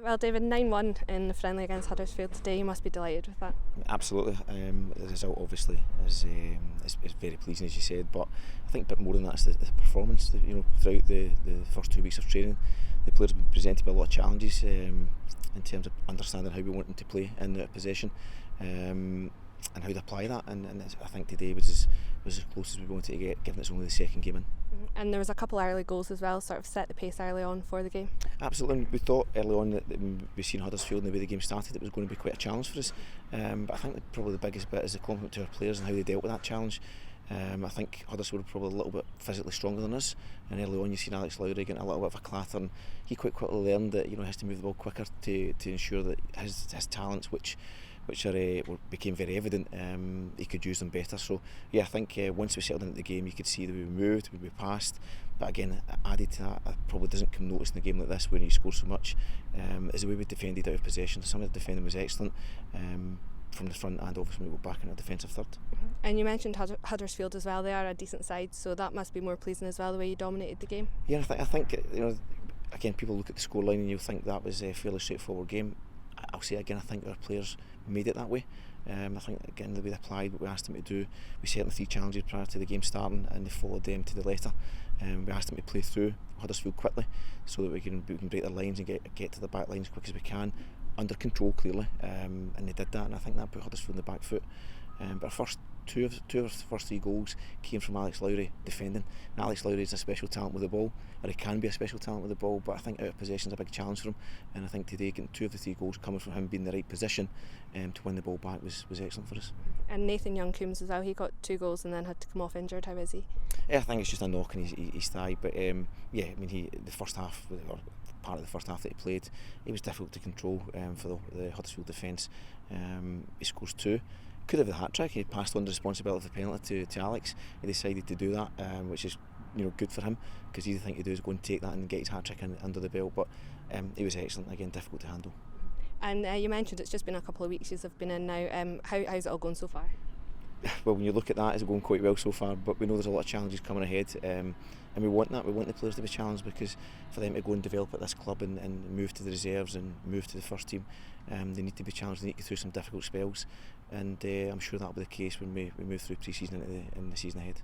Well, David, 9-1 in the friendly against Huddersfield today. You must be delighted with that. Absolutely. The result obviously is very pleasing, as you said, but I think a bit more than that is the performance. Throughout the first 2 weeks of training, the players have been presented with a lot of challenges in terms of understanding how we want them to play in their possession and how to apply that. And I think today was as close as we wanted to get, given it's only the second game in. And there was a couple early goals as well, sort of set the pace early on for the game. Absolutely, we thought early on that when we seen Huddersfield and the way the game started, it was going to be quite a challenge for us. But I think that probably the biggest bit is the compliment to our players and how they dealt with that challenge. I think Huddersfield were probably a little bit physically stronger than us, and early on you seen Alex Lowry getting a little bit of a clatter, and he quite quickly learned that he has to move the ball quicker to ensure that his talents, which became very evident, he could use them better. So yeah, I think once we settled into the game, you could see that we moved, we passed. But again, added to that, it probably doesn't come notice in a game like this when you score so much, is the way we defended out of possession. Some of the defending was excellent from the front, and obviously we go back in a defensive third. And you mentioned Huddersfield as well. They are a decent side, so that must be more pleasing as well, the way you dominated the game. Yeah, I think again, people look at the scoreline and you'll think that was a fairly straightforward game. I'll say again, I think our players made it that way. I think again the way they applied what we asked them to do. We set them 3 challenges prior to the game starting, and they followed them to the letter. We asked them to play through Huddersfield quickly, so that we can break their lines and get to the back line as quick as we can, under control clearly. And they did that, and I think that put Huddersfield on the back foot. But our first two of the first 3 goals came from Alex Lowry defending. And Alex Lowry is a special talent with the ball, or he can be a special talent with the ball, but I think out of possession is a big challenge for him. And I think today getting 2 of the 3 goals coming from him being in the right position to win the ball back was excellent for us. And Nathan Young-Coombs as well, he got 2 goals and then had to come off injured. How is he? Yeah, I think it's just a knock in his thigh, but yeah, I mean the first half, or part of the first half that he played, he was difficult to control for the Huddersfield defence. He scores 2. Could have the hat trick. He passed on the responsibility of the penalty to Alex. He decided to do that, which is good for him, because the easy thing to do is go and take that and get his hat trick under the belt. But he was excellent. Again, difficult to handle. And you mentioned it's just been a couple of weeks you've been in now. How's it all going so far? Well, when you look at that, it's going quite well so far, but we know there's a lot of challenges coming ahead, and we want that. We want the players to be challenged, because for them to go and develop at this club and move to the reserves and move to the first team, they need to be challenged. They need to go through some difficult spells, and I'm sure that'll be the case when we move through pre-season into the season ahead.